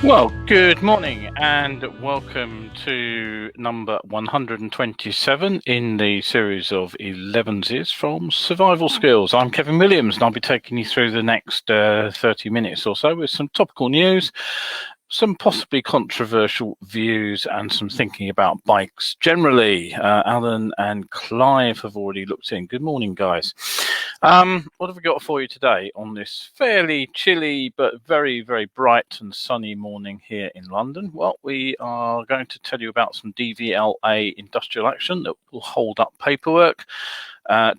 Well, good morning and welcome to number 127 in the series of Elevenses from Survival Skills. I'm Kevin Williams and I'll be taking you through the next 30 minutes or so with some topical news, some possibly controversial views and some thinking about bikes generally. Alan and Clive have already looked in. Good morning, guys. What have we got for you today on this fairly chilly but very, very bright and sunny morning here in London? Well, we are going to tell you about some DVLA industrial action that will hold up paperwork.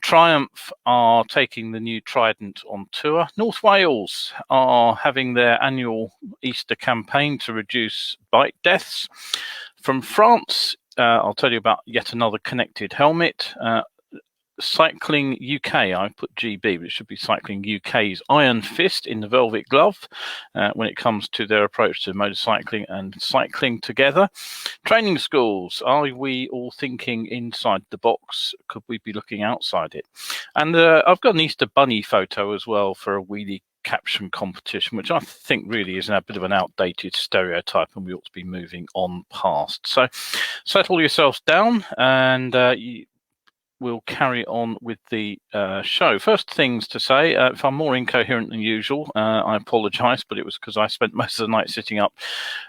Triumph are taking the new Trident on tour. North Wales are having their annual Easter campaign to reduce bike deaths. From France, I'll tell you about yet another connected helmet. Cycling UK, I put GB, but it should be Cycling UK's Iron Fist in the velvet glove when it comes to their approach to motorcycling and cycling together. Training schools, are we all thinking inside the box? Could we be looking outside it? And I've got an Easter bunny photo as well for a wheelie caption competition, which I think really is a bit of an outdated stereotype and we ought to be moving on past. So settle yourselves down and we'll carry on with the show. First things to say, if I'm more incoherent than usual, I apologise, but it was because I spent most of the night sitting up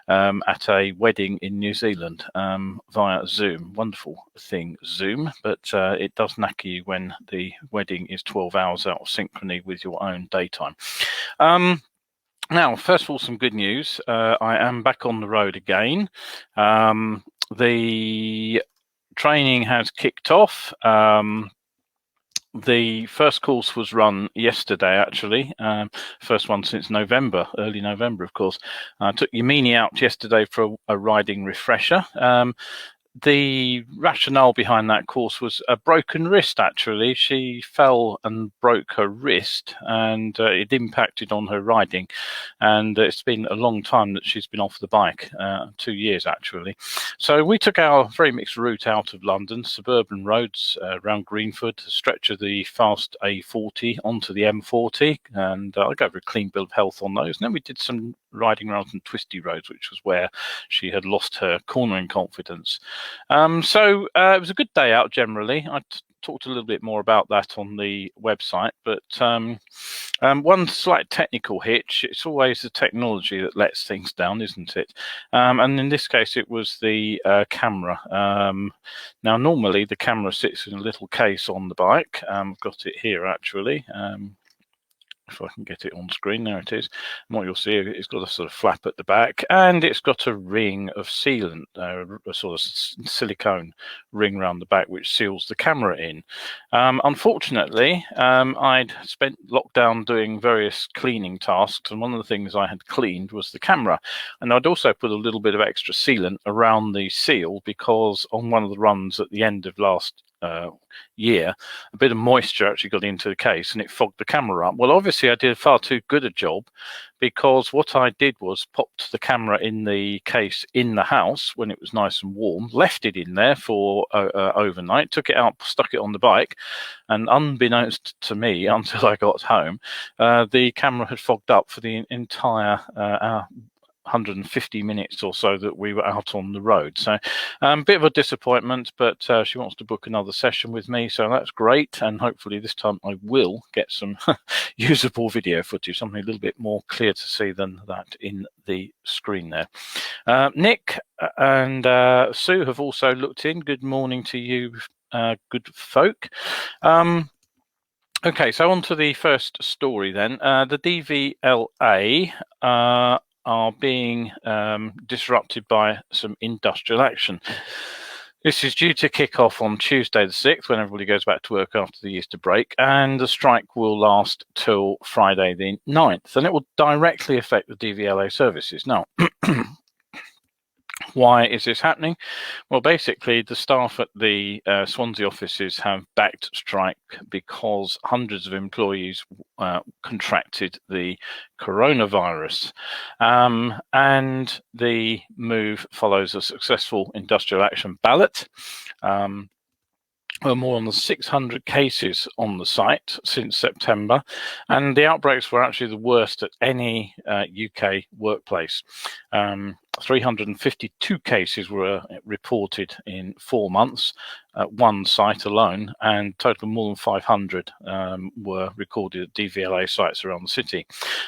at a wedding in New Zealand via Zoom. Wonderful thing, Zoom, but it does knacker you when the wedding is 12 hours out of synchrony with your own daytime. Now, first of all, some good news. I am back on the road again. The training has kicked off. The first course was run yesterday, actually. First one since November, early November, of course. I took Yamini out yesterday for a riding refresher. The rationale behind that course was a broken wrist, actually. She fell and broke her wrist and it impacted on her riding. And it's been a long time that she's been off the bike, 2 years actually. So we took our very mixed route out of London, suburban roads around Greenford, a stretch of the fast A40 onto the M40. And I gave her a clean bill of health on those. And then we did some riding around some twisty roads, which was where she had lost her cornering confidence. So it was a good day out generally. I talked a little bit more about that on the website, but one slight technical hitch. It's always the technology that lets things down, isn't it? And in this case, it was the camera. Now, normally the camera sits in a little case on the bike. I've got it here actually. If I can get it on screen, there it is. And what you'll see, it's got a sort of flap at the back and it's got a ring of sealant, a sort of silicone ring around the back, which seals the camera in. Unfortunately, I'd spent lockdown doing various cleaning tasks, and one of the things I had cleaned was the camera. And I'd also put a little bit of extra sealant around the seal because on one of the runs at the end of last year, a bit of moisture actually got into the case and it fogged the camera up. Well, obviously I did far too good a job, because what I did was popped the camera in the case in the house when it was nice and warm, left it in there for overnight, took it out, stuck it on the bike, and unbeknownst to me until I got home, the camera had fogged up for the entire 150 minutes or so that we were out on the road. So bit of a disappointment, but she wants to book another session with me, so that's great, and hopefully this time I will get some usable video footage, something a little bit more clear to see than that in the screen there. Nick and Sue have also looked in. Good morning to you, good folk. Okay, so on to the first story then. The DVLA are being disrupted by some industrial action. This is due to kick off on Tuesday the 6th, when everybody goes back to work after the Easter break, and the strike will last till Friday the 9th, and it will directly affect the DVLA services. Now, why is this happening? Well, basically, the staff at the Swansea offices have backed strike because hundreds of employees contracted the coronavirus. And the move follows a successful industrial action ballot. more than 600 cases on the site since September, and the outbreaks were actually the worst at any UK workplace. 352 cases were reported in 4 months at one site alone, and a total of more than 500 were recorded at DVLA sites around the city.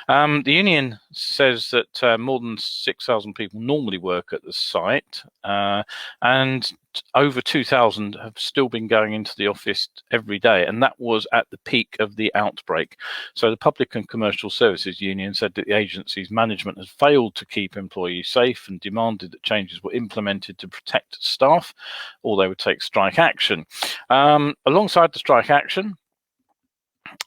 The union says that more than 6,000 people normally work at the site, and over 2,000 have still been going into the office every day, and that was at the peak of the outbreak. So the Public and Commercial Services Union said that the agency's management has failed to keep employees safe and demanded that changes were implemented to protect staff, or they would take strike action. Alongside the strike action,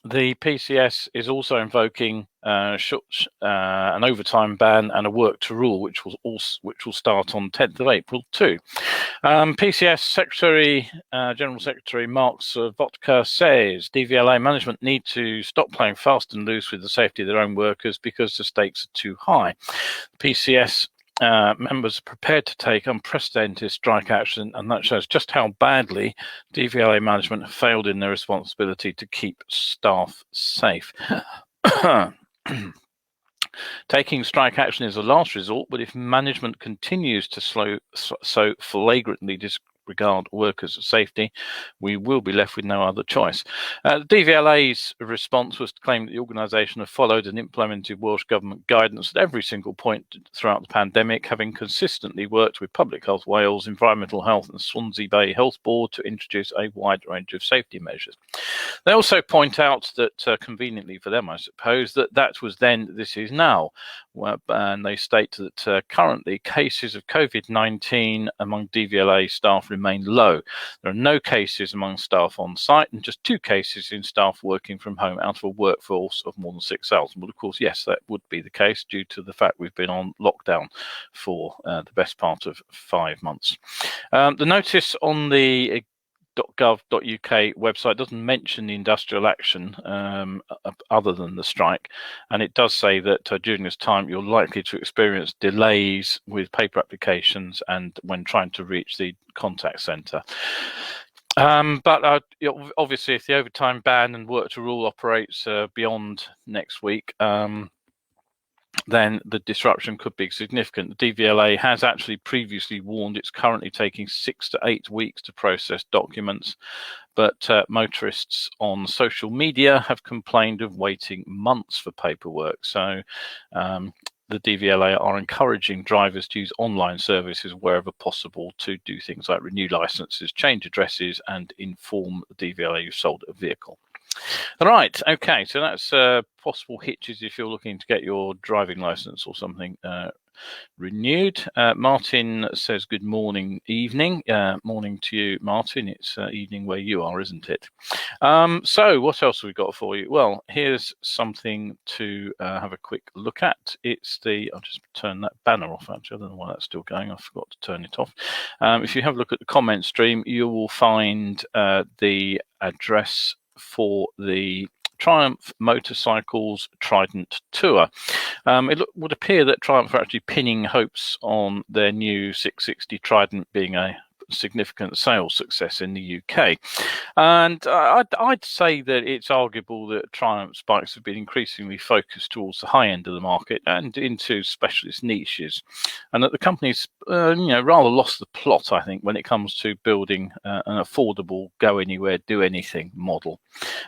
the PCS is also invoking an overtime ban and a work to rule, which will start on 10th of April too. PCS General Secretary Mark Vodka says DVLA management need to stop playing fast and loose with the safety of their own workers because the stakes are too high. PCS members are prepared to take unprecedented strike action, and that shows just how badly DVLA management have failed in their responsibility to keep staff safe. Taking strike action is a last resort, but if management continues to so flagrantly disregard workers' safety, we will be left with no other choice. The DVLA's response was to claim that the organisation have followed and implemented Welsh Government guidance at every single point throughout the pandemic, having consistently worked with Public Health Wales, Environmental Health and Swansea Bay Health Board to introduce a wide range of safety measures. They also point out that, conveniently for them, I suppose, that was then, this is now. And they state that currently cases of COVID-19 among DVLA staff remain low. There are no cases among staff on site and just 2 cases in staff working from home out of a workforce of more than 6,000. Well, of course, yes, that would be the case due to the fact we've been on lockdown for the best part of 5 months. The notice on the .gov.uk website doesn't mention the industrial action other than the strike, and it does say that during this time you're likely to experience delays with paper applications and when trying to reach the contact centre. But obviously, if the overtime ban and work to rule operates beyond next week, then the disruption could be significant. The DVLA has actually previously warned it's currently taking 6 to 8 weeks to process documents, but motorists on social media have complained of waiting months for paperwork. So the DVLA are encouraging drivers to use online services wherever possible to do things like renew licenses, change addresses, and inform the DVLA you've sold a vehicle. Right, okay, so that's possible hitches if you're looking to get your driving license or something renewed. Martin says good morning, evening. Morning to you, Martin. It's evening where you are, isn't it? So what else have we got for you? Well, here's something to have a quick look at. It's I'll just turn that banner off, actually. I don't know why that's still going. I forgot to turn it off. If you have a look at the comment stream, you will find the address for the Triumph Motorcycles Trident Tour. It would appear that Triumph are actually pinning hopes on their new 660 Trident being a significant sales success in the UK. And I'd say that it's arguable that Triumph's bikes have been increasingly focused towards the high end of the market and into specialist niches, and that the company's rather lost the plot, I think, when it comes to building an affordable, go anywhere, do anything model.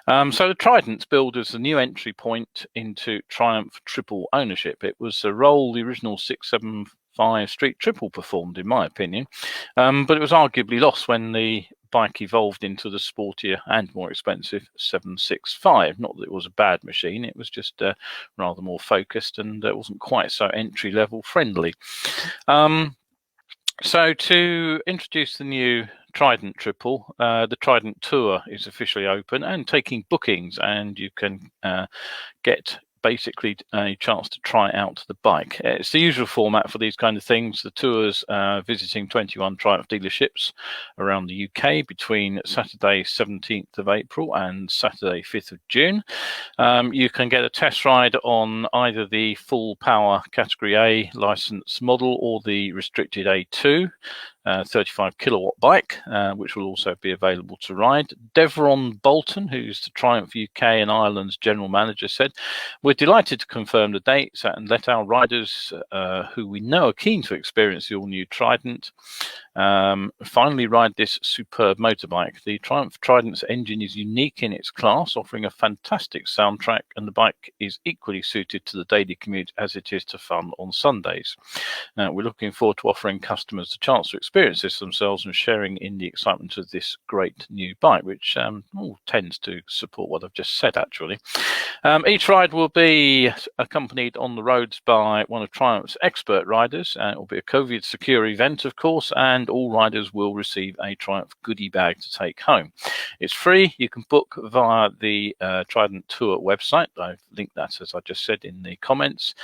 So the Trident's billed as the new entry point into Triumph triple ownership. It was a role the original 675 Street Triple performed, in my opinion, but it was arguably lost when the bike evolved into the sportier and more expensive 765. Not that it was a bad machine, it was just rather more focused, and it wasn't quite so entry-level friendly. So to introduce the new Trident Triple, the Trident Tour is officially open and taking bookings, and you can get basically a chance to try out the bike. It's the usual format for these kind of things. The tours visiting 21 Triumph dealerships around the UK between Saturday 17th of April and Saturday 5th of June. You can get a test ride on either the full power category A license model or the restricted A2. 35 kilowatt bike, which will also be available to ride. Devron Bolton, who's the Triumph UK and Ireland's general manager, said, "We're delighted to confirm the dates and let our riders who we know are keen to experience the all-new Trident finally ride this superb motorbike. The Triumph Trident's engine is unique in its class, offering a fantastic soundtrack, and the bike is equally suited to the daily commute as it is to fun on Sundays. We're looking forward to offering customers the chance to experience this themselves and sharing in the excitement of this great new bike," which tends to support what I've just said, actually. Each ride will be accompanied on the roads by one of Triumph's expert riders. It will be a COVID-secure event, of course, and all riders will receive a Triumph goodie bag to take home. It's free. You can book via the Trident Tour website. I've linked that, as I just said, in the comments.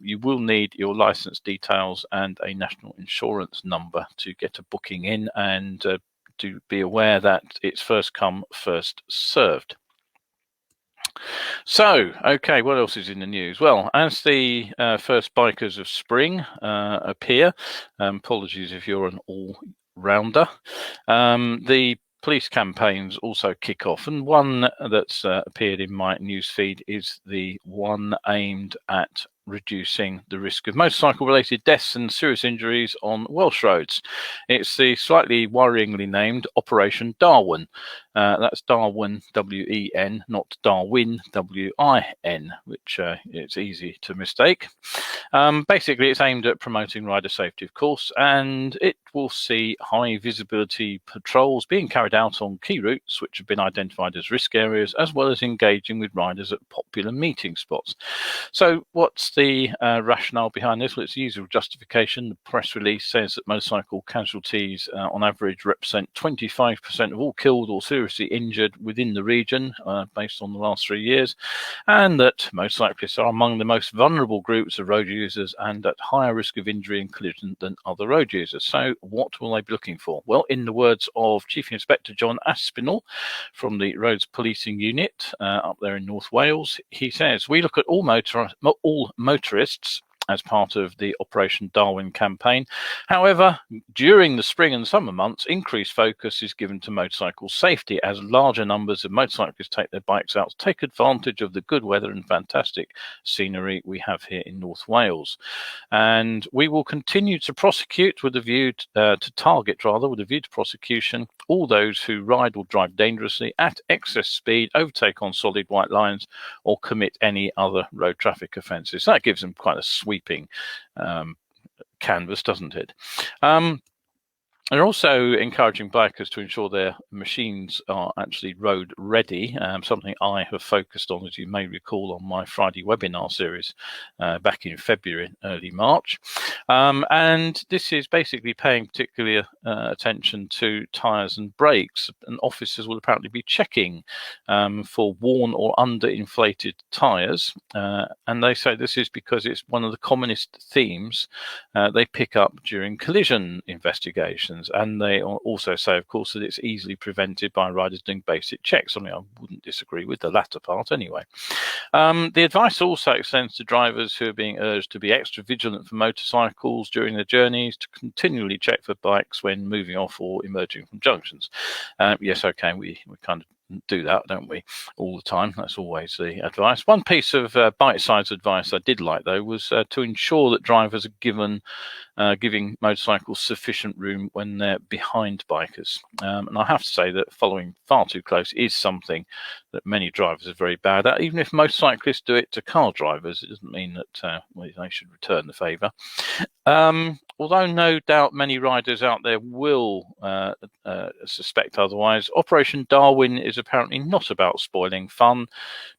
You will need your license details and a national insurance number to get a booking in, and to be aware that it's first come, first served. So, okay, what else is in the news? Well, as the first bikers of spring appear, apologies if you're an all-rounder, the police campaigns also kick off, and one that's appeared in my newsfeed is the one aimed at reducing the risk of motorcycle-related deaths and serious injuries on Welsh roads. It's the slightly worryingly named Operation Darwin. That's Darwin, W-E-N, not Darwin, W-I-N, which it's easy to mistake. Basically, it's aimed at promoting rider safety, of course, and it will see high visibility patrols being carried out on key routes which have been identified as risk areas, as well as engaging with riders at popular meeting spots. So what's the rationale behind this? Well, it's the usual justification. The press release says that motorcycle casualties on average represent 25% of all killed or seriously injured within the region, based on the last 3 years, and that motorcyclists are among the most vulnerable groups of road users and at higher risk of injury and collision than other road users. So what will they be looking for? Well, in the words of Chief Inspector John Aspinall from the Roads Policing Unit up there in North Wales, he says, "We look at all motorists as part of the Operation Darwin campaign. However, during the spring and summer months, increased focus is given to motorcycle safety as larger numbers of motorcyclists take their bikes out to take advantage of the good weather and fantastic scenery we have here in North Wales. And we will continue to prosecute with a view to target prosecution all those who ride or drive dangerously at excess speed, overtake on solid white lines, or commit any other road traffic offences." That gives them quite a sweeping canvas, doesn't it? They're also encouraging bikers to ensure their machines are actually road ready, something I have focused on, as you may recall, on my Friday webinar series back in February, early March. And this is basically paying particular attention to tyres and brakes, and officers will apparently be checking for worn or underinflated tyres. And they say this is because it's one of the commonest themes they pick up during collision investigations. And they also say, of course, that it's easily prevented by riders doing basic checks. Something I wouldn't disagree with, the latter part anyway. The advice also extends to drivers who are being urged to be extra vigilant for motorcycles during their journeys, to continually check for bikes when moving off or emerging from junctions. Yes, okay, we kind of do that, don't we, all the time? That's always the advice. One piece of bite-sized advice I did like, though, was to ensure that drivers are giving motorcycles sufficient room when they're behind bikers. And I have to say that following far too close is something that many drivers are very bad at. Even if motorcyclists do it to car drivers, it doesn't mean that they should return the favour. Although no doubt many riders out there will suspect otherwise, Operation Darwin is apparently not about spoiling fun,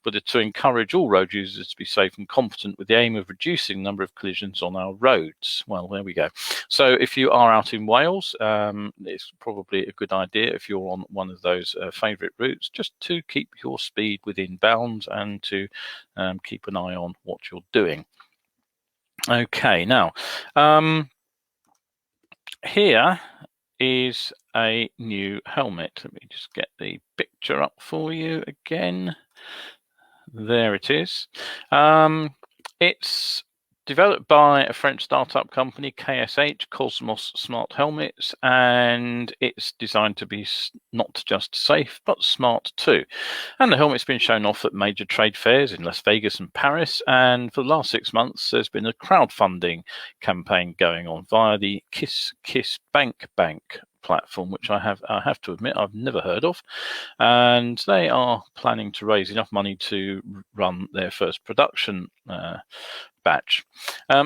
but to encourage all road users to be safe and competent, with the aim of reducing the number of collisions on our roads. Well, there we go. So if you are out in Wales, it's probably a good idea, if you're on one of those favourite routes, just to keep your speed within bounds and to keep an eye on what you're doing. Okay, now here is a new helmet. Let me just get the picture up for you again. There it is. It's Developed by a French startup company, KSH, Cosmos Smart Helmets, and it's designed to be not just safe, but smart too. And the helmet's been shown off at major trade fairs in Las Vegas and Paris, and for the last 6 months, there's been a crowdfunding campaign going on via the Kiss Bank platform, which I have to admit I've never heard of, and they are planning to raise enough money to run their first production batch.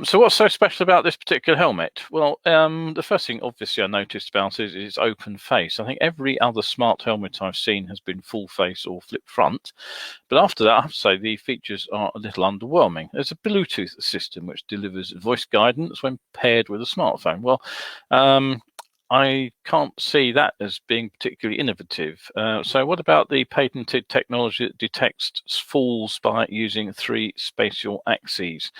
So what's so special about this particular helmet? Well, the first thing obviously I noticed about it is its open face. I think every other smart helmet I've seen has been full face or flip front, but after that I have to say the features are a little underwhelming. There's a Bluetooth system which delivers voice guidance when paired with a smartphone. Well, I can't see that as being particularly innovative. So what about the patented technology that detects falls by using 3 spatial axes?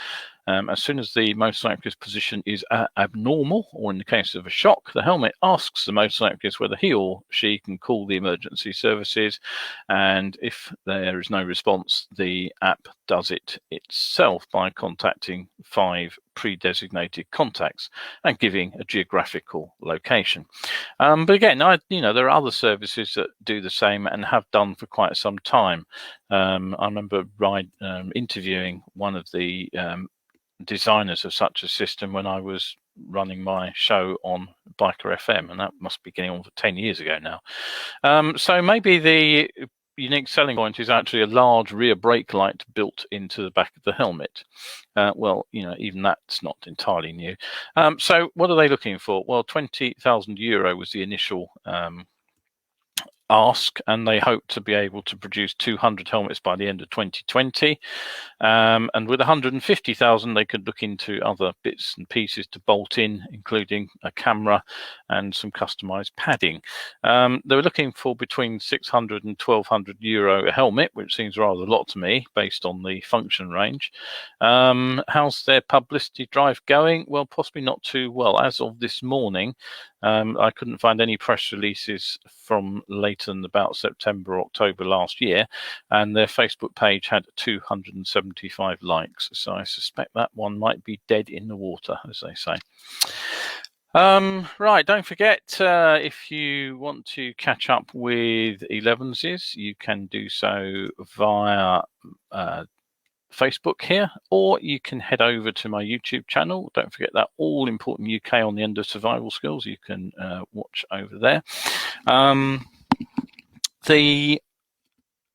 As soon as the motorcyclist's position is abnormal, or in the case of a shock, the helmet asks the motorcyclist whether he or she can call the emergency services, and if there is no response, the app does it itself by contacting 5 pre-designated contacts and giving a geographical location. But again, there are other services that do the same and have done for quite some time. I remember interviewing one of the designers of such a system when I was running my show on Biker FM, and that must be getting on for 10 years ago now. So maybe the unique selling point is actually a large rear brake light built into the back of the helmet. Well, even that's not entirely new. So what are they looking for? Well, €20,000 was the initial ask, and they hope to be able to produce 200 helmets by the end of 2020. And with 150,000, they could look into other bits and pieces to bolt in, including a camera and some customized padding. They were looking for between €600 and €1,200 a helmet, which seems rather a lot to me based on the function range. How's their publicity drive going? Well, possibly not too well. As of this morning, I couldn't find any press releases from later than about September or October last year, and their Facebook page had 275 likes. So I suspect that one might be dead in the water, as they say. Right, don't forget, if you want to catch up with Elevenses, you can do so via Facebook here, or you can head over to my YouTube channel. Don't forget that all important UK on the end of survival skills you can watch over there. The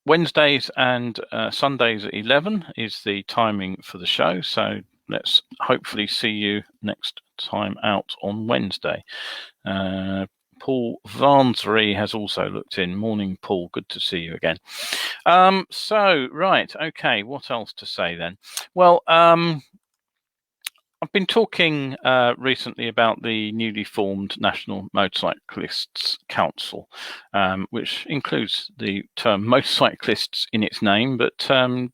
Wednesdays and Sundays at 11 is the timing for the show, so let's hopefully see you next time out on Wednesday. Paul Varnsry has also looked in. Morning, Paul. Good to see you again. So, right, okay, what else to say then? Well, I've been talking recently about the newly formed National Motorcyclists Council, which includes the term motorcyclists in its name, but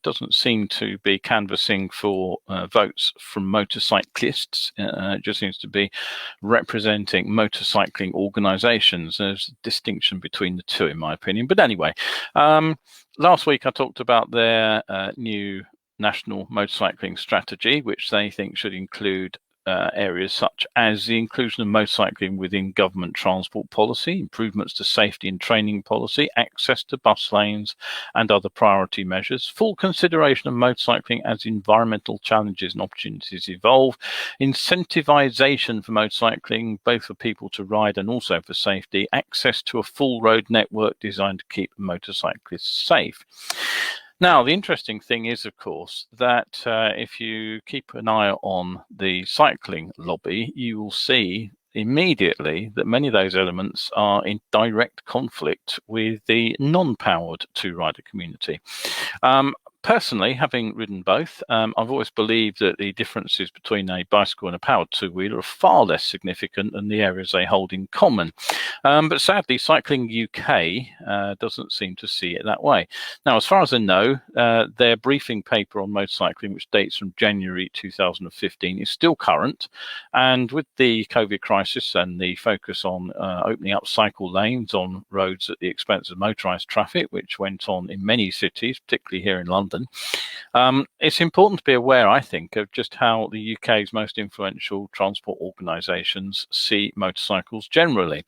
doesn't seem to be canvassing for votes from motorcyclists. It just seems to be representing motorcycling organisations. There's a distinction between the two, in my opinion. But anyway, last week I talked about their new national motorcycling strategy, which they think should include areas such as the inclusion of motorcycling within government transport policy, improvements to safety and training policy, access to bus lanes and other priority measures, full consideration of motorcycling as environmental challenges and opportunities evolve, incentivization for motorcycling, both for people to ride and also for safety, access to a full road network designed to keep motorcyclists safe. Now, the interesting thing is, of course, that if you keep an eye on the cycling lobby, you will see immediately that many of those elements are in direct conflict with the non-powered two-rider community. Personally, having ridden both, I've always believed that the differences between a bicycle and a powered two-wheeler are far less significant than the areas they hold in common. But sadly, Cycling UK doesn't seem to see it that way. Now, as far as I know, their briefing paper on motorcycling, which dates from January 2015, is still current. And with the COVID crisis and the focus on opening up cycle lanes on roads at the expense of motorised traffic, which went on in many cities, particularly here in London London. It's important to be aware, I think, of just how the UK's most influential transport organisations see motorcycles generally.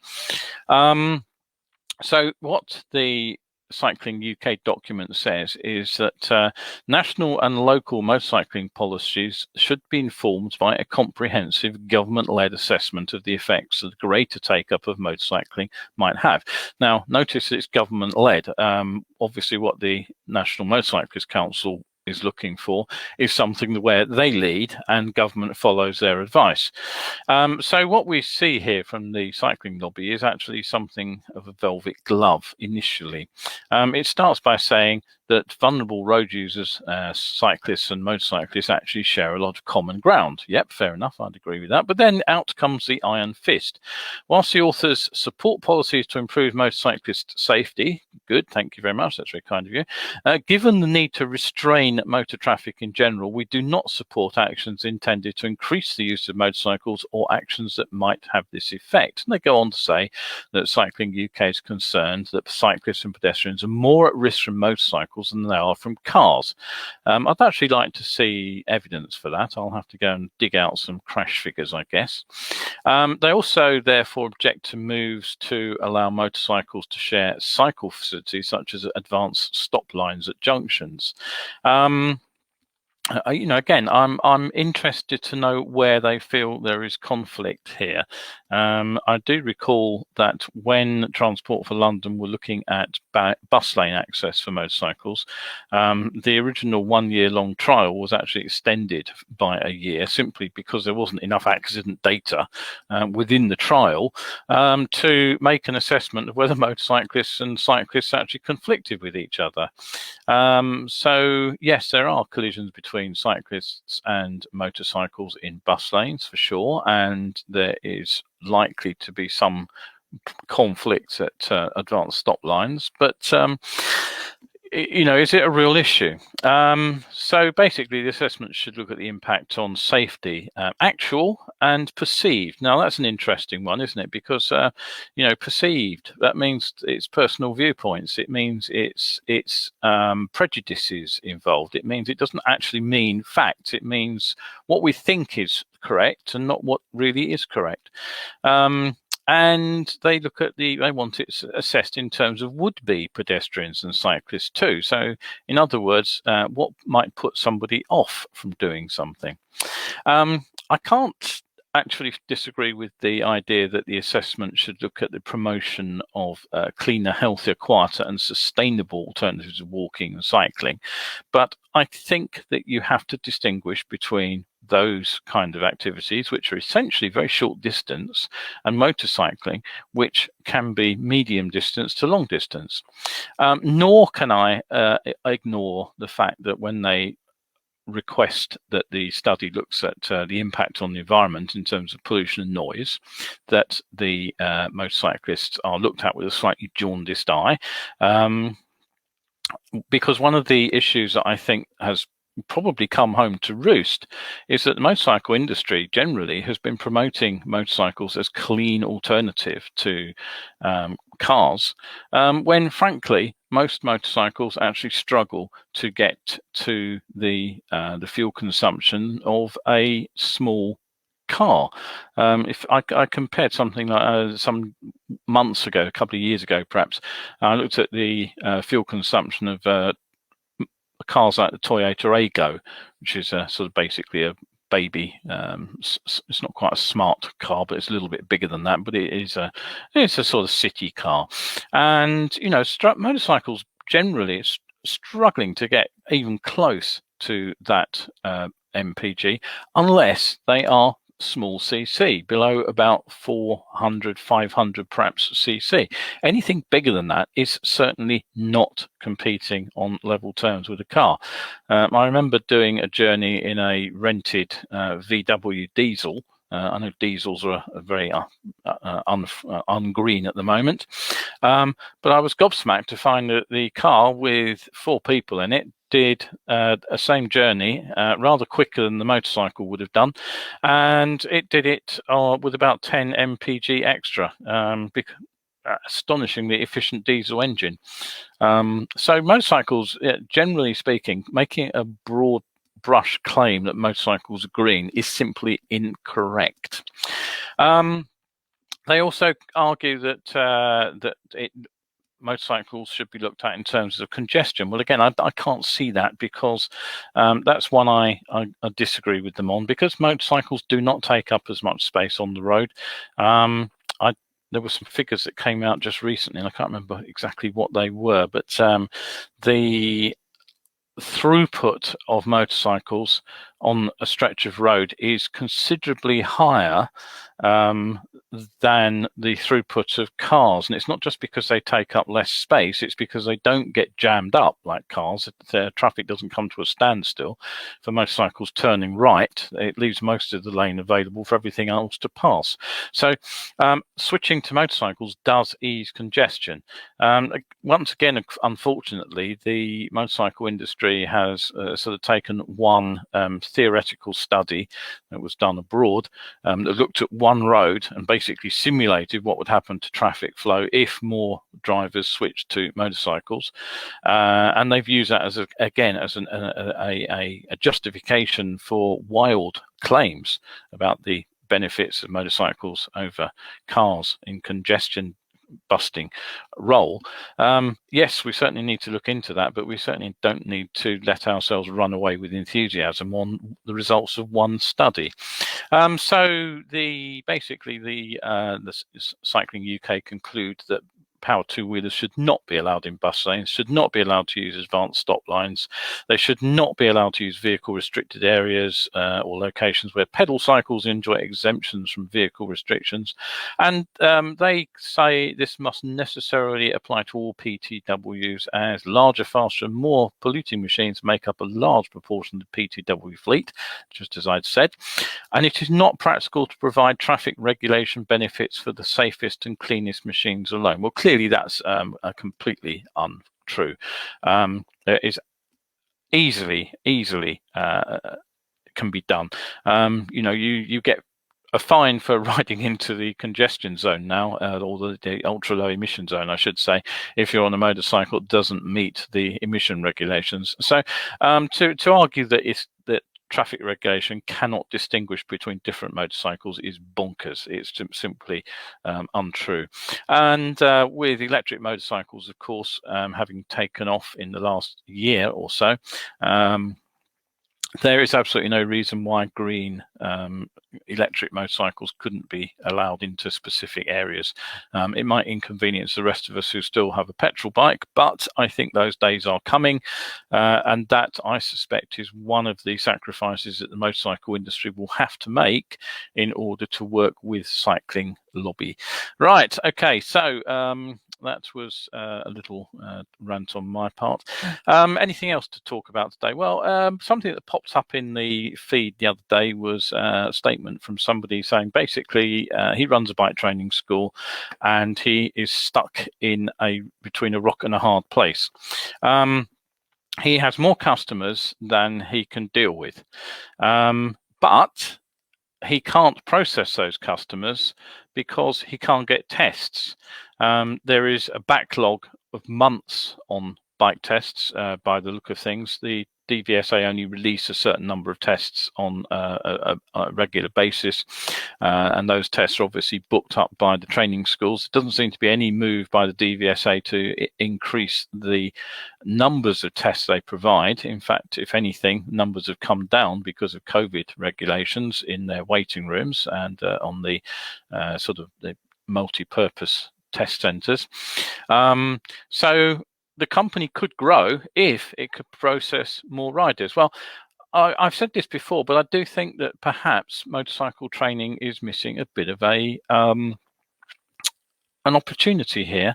So what the Cycling UK document says is that national and local motorcycling policies should be informed by a comprehensive government-led assessment of the effects that greater take-up of motorcycling might have. Now, notice it's government-led. Obviously, what the National Motorcyclist Council is looking for is something where they lead and government follows their advice. So what we see here from the cycling lobby is actually something of a velvet glove initially. It starts by saying that vulnerable road users, cyclists and motorcyclists actually share a lot of common ground. Yep, fair enough, I'd agree with that. But then out comes the iron fist. Whilst the authors support policies to improve motorcyclist safety, good, thank you very much, that's very kind of you. Given the need to restrain motor traffic in general, we do not support actions intended to increase the use of motorcycles or actions that might have this effect. And they go on to say that Cycling UK is concerned that cyclists and pedestrians are more at risk from motorcycles than they are from cars. I'd actually like to see evidence for that. I'll have to go and dig out some crash figures, I guess. They also therefore object to moves to allow motorcycles to share cycle facilities such as advanced stop lines at junctions. Again, I'm interested to know where they feel there is conflict here. I do recall that when Transport for London were looking at bus lane access for motorcycles, the original 1 year long trial was actually extended by a year simply because there wasn't enough accident data within the trial to make an assessment of whether motorcyclists and cyclists actually conflicted with each other. So yes, there are collisions between cyclists and motorcycles in bus lanes for sure, and there is likely to be some conflicts at advanced stop lines, but is it a real issue? So basically the assessment should look at the impact on safety, actual and perceived. Now that's an interesting one, isn't it? Because perceived, that means it's personal viewpoints, it means it's prejudices involved, it means it doesn't actually mean facts, it means what we think is correct and not what really is correct. And they want it assessed in terms of would-be pedestrians and cyclists too. So in other words, what might put somebody off from doing something? I can't actually disagree with the idea that the assessment should look at the promotion of cleaner, healthier, quieter and sustainable alternatives of walking and cycling. But I think that you have to distinguish between those kind of activities, which are essentially very short distance, and motorcycling, which can be medium distance to long distance. Nor can I ignore the fact that when they request that the study looks at the impact on the environment in terms of pollution and noise, that the motorcyclists are looked at with a slightly jaundiced eye, because one of the issues that I think has probably come home to roost is that the motorcycle industry generally has been promoting motorcycles as clean alternative to cars, when frankly most motorcycles actually struggle to get to the fuel consumption of a small car. If I compared something like some months ago, a couple of years ago perhaps, I looked at the fuel consumption of cars like the Toyota Aygo, which is sort of basically a baby. It's not quite a smart car, but it's a little bit bigger than that. But it's a sort of city car, and motorcycles generally is struggling to get even close to that MPG unless they are small cc, below about 400, 500 perhaps cc. Anything bigger than that is certainly not competing on level terms with a car. I remember doing a journey in a rented VW diesel. I know diesels are very ungreen at the moment, but I was gobsmacked to find that the car with 4 people in it did a same journey rather quicker than the motorcycle would have done, and it did it with about 10 mpg extra. astonishingly efficient diesel engine. So motorcycles, generally speaking, making a broad brush claim that motorcycles are green is simply incorrect. They also argue that motorcycles should be looked at in terms of congestion. Well, again, I can't see that, because that's one I disagree with them on, because motorcycles do not take up as much space on the road. There were some figures that came out just recently, and I can't remember exactly what they were, but the throughput of motorcycles on a stretch of road is considerably higher than the throughput of cars. And it's not just because they take up less space, it's because they don't get jammed up like cars. The traffic doesn't come to a standstill. For motorcycles turning right, it leaves most of the lane available for everything else to pass. So switching to motorcycles does ease congestion. Once again, unfortunately, the motorcycle industry has sort of taken one theoretical study that was done abroad that looked at one road and basically simulated what would happen to traffic flow if more drivers switched to motorcycles, and they've used that as a justification for wild claims about the benefits of motorcycles over cars in congestion busting role. Yes, we certainly need to look into that, but we certainly don't need to let ourselves run away with enthusiasm on the results of one study. So basically the Cycling UK conclude that power two-wheelers should not be allowed in bus lanes, should not be allowed to use advanced stop lines. They should not be allowed to use vehicle restricted areas or locations where pedal cycles enjoy exemptions from vehicle restrictions. And they say this must necessarily apply to all PTWs, as larger, faster, and more polluting machines make up a large proportion of the PTW fleet, just as I'd said. And it is not practical to provide traffic regulation benefits for the safest and cleanest machines alone. Well, clearly that's completely untrue. It is easily can be done. You get a fine for riding into the congestion zone now, or the ultra low emission zone, I should say, if you're on a motorcycle that doesn't meet the emission regulations. So to argue that traffic regulation cannot distinguish between different motorcycles is bonkers. It's simply untrue. And with electric motorcycles, of course, having taken off in the last year or so, there is absolutely no reason why green electric motorcycles couldn't be allowed into specific areas. It might inconvenience the rest of us who still have a petrol bike, but I think those days are coming, and that, I suspect, is one of the sacrifices that the motorcycle industry will have to make in order to work with cycling lobby. Right, okay, so that was a little rant on my part. Anything else to talk about today? Well, something that popped up in the feed the other day was a statement from somebody saying basically he runs a bike training school and he is stuck in between a rock and a hard place. He has more customers than he can deal with, but he can't process those customers because he can't get tests. There is a backlog of months on bike tests by the look of things. The DVSA only release a certain number of tests on a regular basis, and those tests are obviously booked up by the training schools. There doesn't seem to be any move by the DVSA to increase the numbers of tests they provide. In fact, if anything, numbers have come down because of COVID regulations in their waiting rooms and on the sort of the multi-purpose test centres. So the company could grow if it could process more riders. Well, I've said this before, but I do think that perhaps motorcycle training is missing a bit of an opportunity here.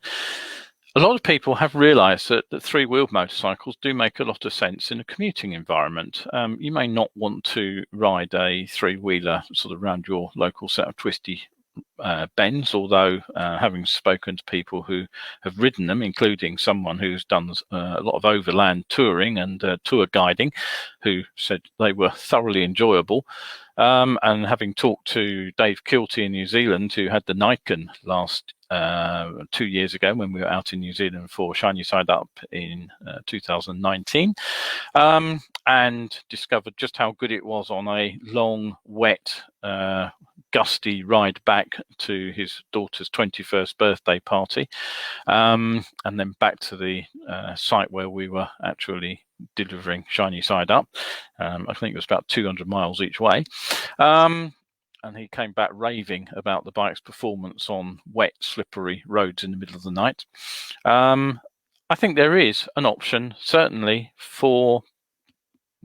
A lot of people have realised that three-wheeled motorcycles do make a lot of sense in a commuting environment. You may not want to ride a three-wheeler sort of around your local set of twisty bends, although having spoken to people who have ridden them, including someone who's done a lot of overland touring and tour guiding, who said they were thoroughly enjoyable. And having talked to Dave Kilty in New Zealand, who had the Nikon last 2 years ago when we were out in New Zealand for Shiny Side Up in 2019, and discovered just how good it was on a long, wet, gusty ride back to his daughter's 21st birthday party, and then back to the site where we were actually delivering Shiny Side Up. I think it was about 200 miles each way. And he came back raving about the bike's performance on wet, slippery roads in the middle of the night. I think there is an option, certainly, for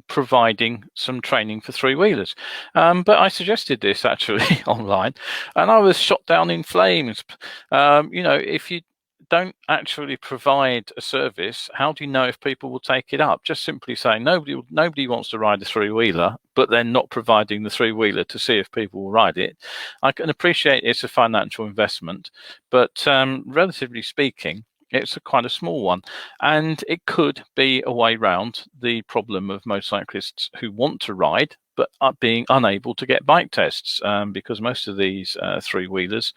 providing some training for three-wheelers. But I suggested this actually online, and I was shot down in flames. If you don't actually provide a service, how do you know if people will take it up? Just simply saying nobody wants to ride a three-wheeler, but then not providing the three-wheeler to see if people will ride it. I can appreciate it's a financial investment, but relatively speaking, it's quite a small one, and it could be a way round the problem of motorcyclists who want to ride but are being unable to get bike tests, because most of these three-wheelers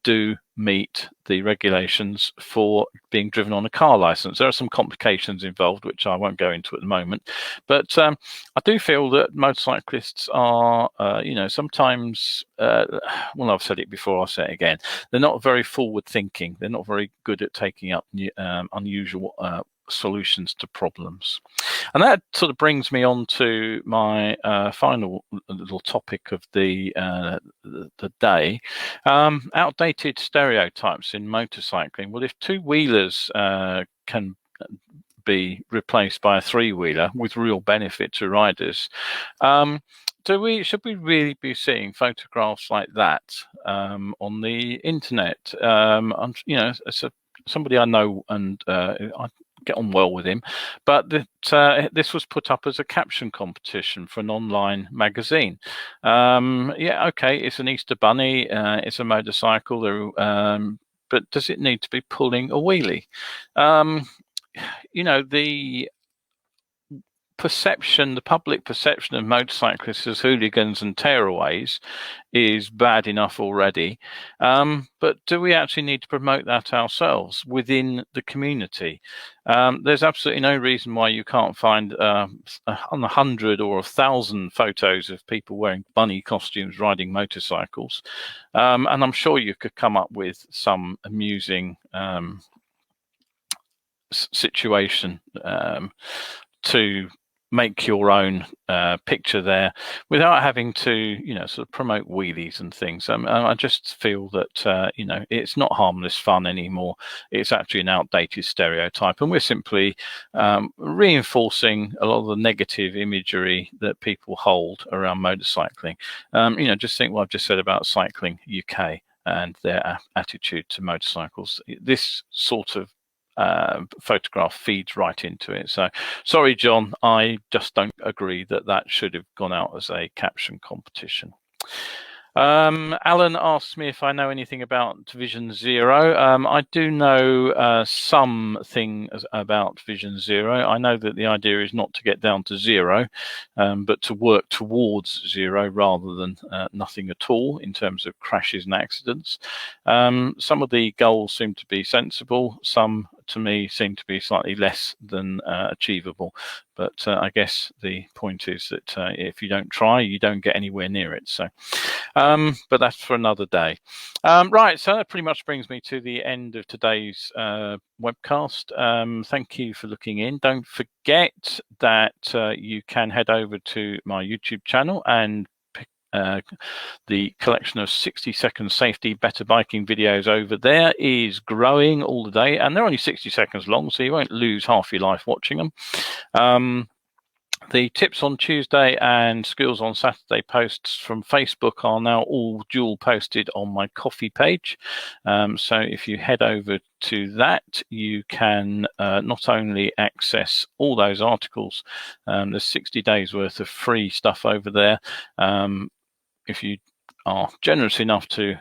do meet the regulations for being driven on a car license. There are some complications involved, which I won't go into at the moment, but I do feel that motorcyclists are, sometimes, well, I've said it before, I'll say it again, they're not very forward thinking. They're not very good at taking up unusual solutions to problems. And that sort of brings me on to my final little topic of the day, outdated stereotypes in motorcycling. Well, if two-wheelers can be replaced by a three-wheeler with real benefit to riders, should we really be seeing photographs like that on the internet? Somebody I know, and I get on well with him, but this was put up as a caption competition for an online magazine. Okay, it's an Easter bunny, it's a motorcycle, but does it need to be pulling a wheelie? The public perception of motorcyclists as hooligans and tearaways is bad enough already, but do we actually need to promote that ourselves within the community? There's absolutely no reason why you can't find 100 or 1,000 photos of people wearing bunny costumes riding motorcycles, and I'm sure you could come up with some amusing situation to make your own picture there without having to, sort of promote wheelies and things. I just feel that, it's not harmless fun anymore. It's actually an outdated stereotype, and we're simply reinforcing a lot of the negative imagery that people hold around motorcycling. Just think what I've just said about Cycling UK and their attitude to motorcycles. This sort of photograph feeds right into it. So sorry, John, I just don't agree that should have gone out as a caption competition. Alan asks me if I know anything about Vision Zero. I do know some things about Vision Zero. I know that the idea is not to get down to zero, but to work towards zero rather than nothing at all in terms of crashes and accidents. Some of the goals seem to be sensible. Some, to me, seem to be slightly less than achievable. But I guess the point is that if you don't try, you don't get anywhere near it. So, but that's for another day. Right, so that pretty much brings me to the end of today's webcast. Thank you for looking in. Don't forget that you can head over to my YouTube channel and the collection of 60-second safety better biking videos over there is growing all the day, and they're only 60 seconds long, so you won't lose half your life watching them. The tips on Tuesday and skills on Saturday posts from Facebook are now all dual posted on my Coffee page. So if you head over to that, you can not only access all those articles, there's 60 days worth of free stuff over there. If you are generous enough to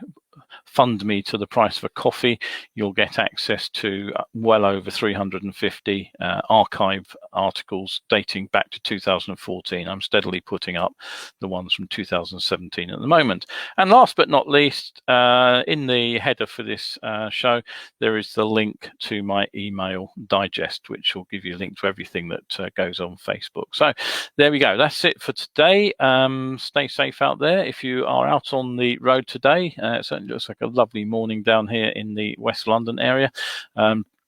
fund me to the price of a coffee, you'll get access to well over 350 archive articles dating back to 2014. I'm steadily putting up the ones from 2017 at the moment. And last but not least, in the header for this show, there is the link to my email digest, which will give you a link to everything that goes on Facebook. So there we go. That's it for today. Stay safe out there. If you are out on the road today, it certainly looks like a lovely morning down here in the West London area.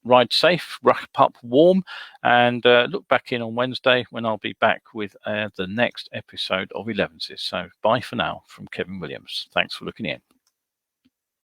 Ride safe, wrap up warm, and look back in on Wednesday when I'll be back with the next episode of Elevenses. So bye for now from Kevin Williams. Thanks for looking in.